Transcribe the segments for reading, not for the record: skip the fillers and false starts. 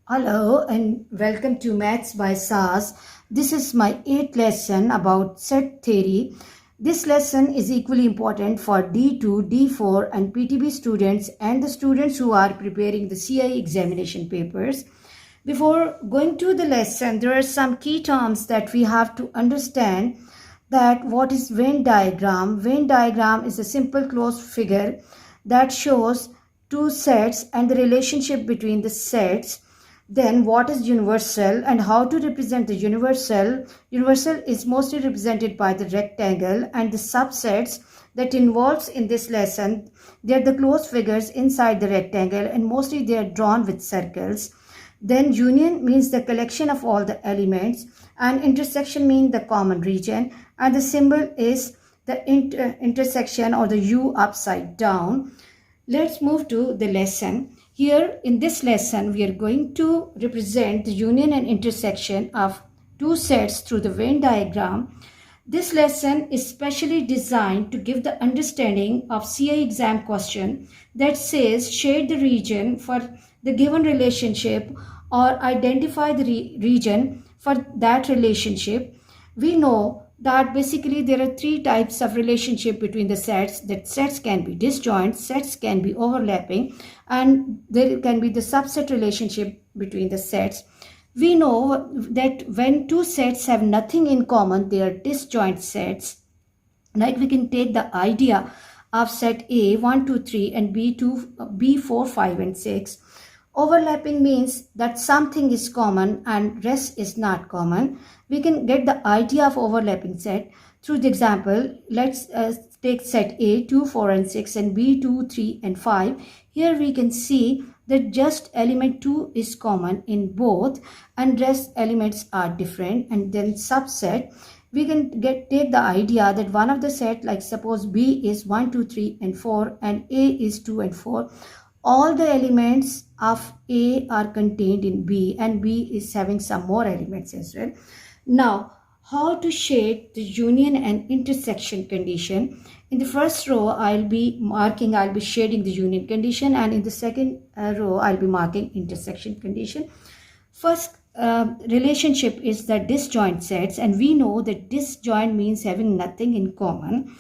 Hello and welcome to Maths by SAS. This is my 8th lesson about set theory. This lesson is equally important for D2, D4 and PTB students and the students who are preparing the CI examination papers. Before going to the lesson, there are some key terms that we have to understand. That what is Venn diagram? Venn diagram is a simple closed figure that shows two sets and the relationship between the sets. Then what is universal and how to represent the universal? Universal is mostly represented by the rectangle, and the subsets that involves in this lesson, they are the closed figures inside the rectangle and mostly they are drawn with circles. Then union means the collection of all the elements, and intersection means the common region, and the symbol is the intersection or the U upside down. Let's move to the lesson. Here in this lesson, we are going to represent the union and intersection of two sets through the Venn diagram. This lesson is specially designed to give the understanding of CA exam question that says shade the region for the given relationship or identify the region for that relationship. We know that basically there are three types of relationship between the sets. That sets can be disjoint, sets can be overlapping, and there can be the subset relationship between the sets. We know that when two sets have nothing in common, they are disjoint sets. Like we can take the idea of set A 1, 2, 3 and B 4, 5 and 6. Overlapping means that something is common and rest is not common. We can get the idea of overlapping set through the example. Let's take set A 2, 4 and 6 and B 2, 3 and 5. Here we can see that just element 2 is common in both and rest elements are different. And then subset, we can take the idea that one of the set, like suppose B is 1, 2, 3 and 4 and A is 2 and 4. All the elements of A are contained in B and B is having some more elements as well. Now, how to shade the union and intersection condition? In the first row, I'll be shading the union condition, and in the second row, I'll be marking intersection condition. First relationship is the disjoint sets, and we know that disjoint means having nothing in common.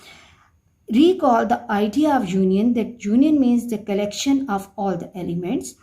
Recall the idea of union, that union means the collection of all the elements.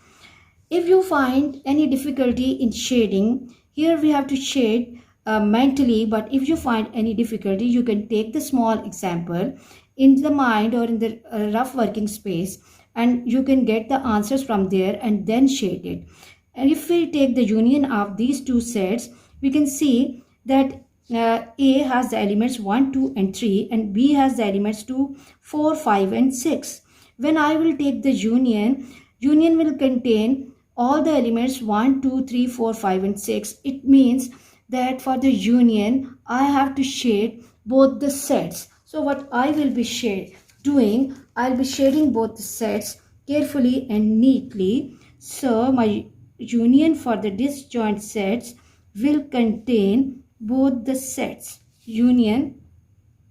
If you find any difficulty in shading, here we have to shade mentally, but if you find any difficulty, you can take the small example in the mind or in the rough working space, and you can get the answers from there and then shade it. And if we take the union of these two sets, we can see that A has the elements 1, 2 and 3 and B has the elements 2, 4, 5 and 6. When I will take the union will contain all the elements 1, 2, 3, 4, 5 and 6. It means that for the union, I have to shade both the sets. So what I will be doing, I'll be shading both the sets carefully and neatly. So my union for the disjoint sets will contain both the sets. Union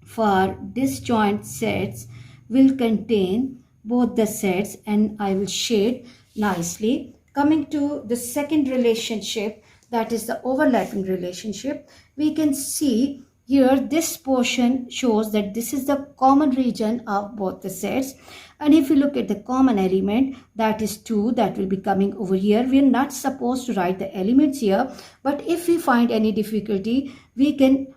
for disjoint sets will contain both the sets, and I will shade nicely. Coming to the second relationship, that is the overlapping relationship, we can see here this portion shows that this is the common region of both the sets. And if you look at the common element, that is 2, that will be coming over here. We are not supposed to write the elements here, but if we find any difficulty, we can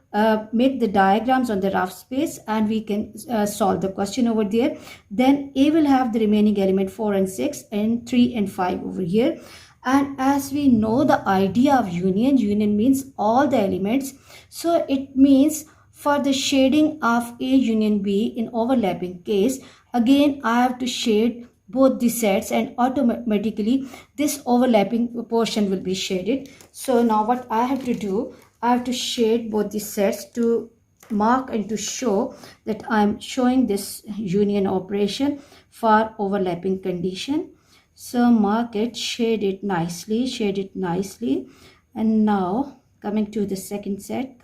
make the diagrams on the rough space and we can solve the question over there. Then A will have the remaining element 4 and 6 and 3 and 5 over here. And as we know the idea of union means all the elements. So it means for the shading of A union B in overlapping case, again I have to shade both the sets and automatically this overlapping portion will be shaded. So now what I have to do, I have to shade both the sets to mark and to show that I am showing this union operation for overlapping condition. So mark it, shade it nicely. And now coming to the second set,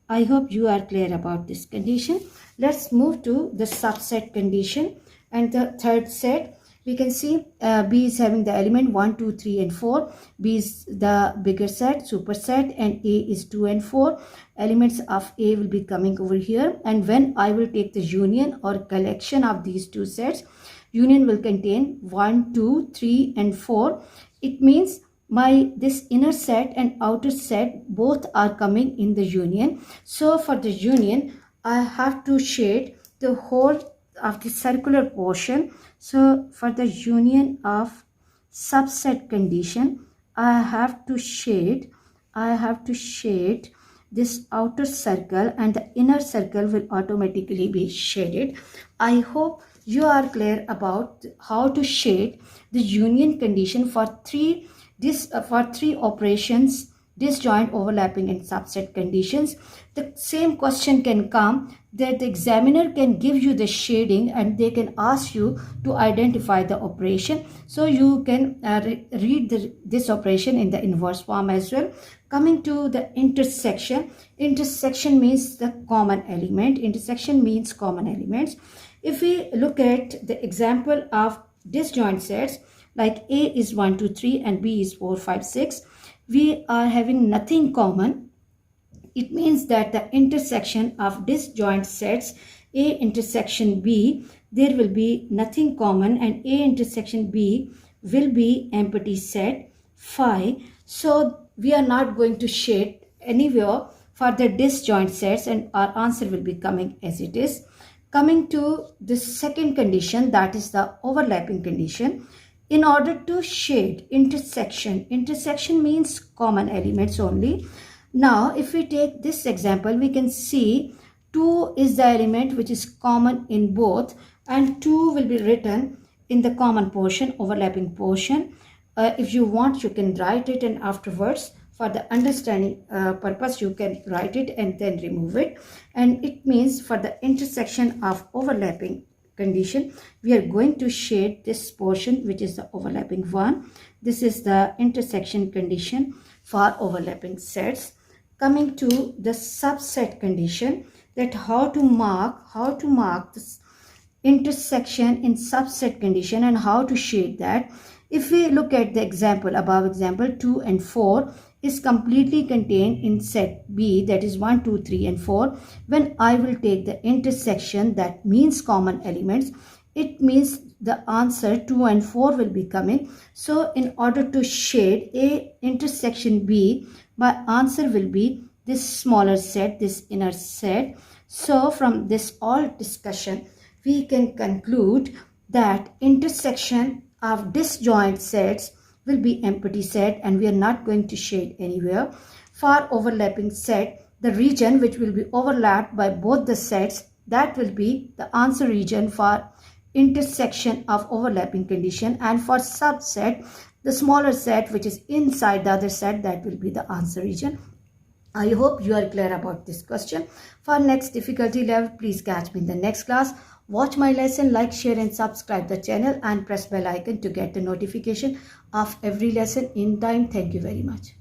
I hope you are clear about this condition. Let's move to the subset condition and the third set. We can see B is having the element 1, 2, 3 and 4. B is the bigger set, superset, and A is 2 and 4. Elements of A will be coming over here, and when I will take the union or collection of these two sets, union will contain 1, 2, 3 and 4. It means this inner set and outer set both are coming in the union. So for the union, I have to shade the whole of the circular portion. So for the union of subset condition, I have to shade this outer circle, and the inner circle will automatically be shaded. I hope you are clear about how to shade the union condition for three operations: disjoint, overlapping and subset conditions. The same question can come that the examiner can give you the shading and they can ask you to identify the operation. So you can read this operation in the inverse form as well. Coming to the intersection. Intersection means the common element. Intersection means common elements. If we look at the example of disjoint sets, like A is 1, 2, 3 and B is 4, 5, 6, we are having nothing common. It means that the intersection of disjoint sets A intersection B, there will be nothing common, and A intersection B will be empty set phi. So we are not going to shade anywhere for the disjoint sets, and our answer will be coming as it is. Coming to the second condition, that is the overlapping condition. In order to shade intersection means common elements only. Now if we take this example, we can see 2 is the element which is common in both, and 2 will be written in the common portion, overlapping portion. If you want, you can write it, and afterwards for the understanding purpose you can write it and then remove it. And it means for the intersection of overlapping condition, we are going to shade this portion which is the overlapping one. This is the intersection condition for overlapping sets. Coming to the subset condition, that how to mark this intersection in subset condition and how to shade that. If we look at the example, above example, 2 and 4 is completely contained in set B, that is 1, 2, 3 and 4. When I will take the intersection, that means common elements, it means the answer 2 and 4 will be coming. So in order to shade A intersection B, my answer will be this smaller set, this inner set. So from this all discussion, we can conclude that intersection of disjoint sets will be empty set, and we are not going to shade anywhere. For overlapping set, the region which will be overlapped by both the sets, that will be the answer region for intersection of overlapping condition, and for subset, the smaller set which is inside the other set, that will be the answer region. I hope you are clear about this question. For next difficulty level, please catch me in the next class. Watch my lesson, like, share and subscribe the channel, and press bell icon to get the notification of every lesson in time. Thank you very much.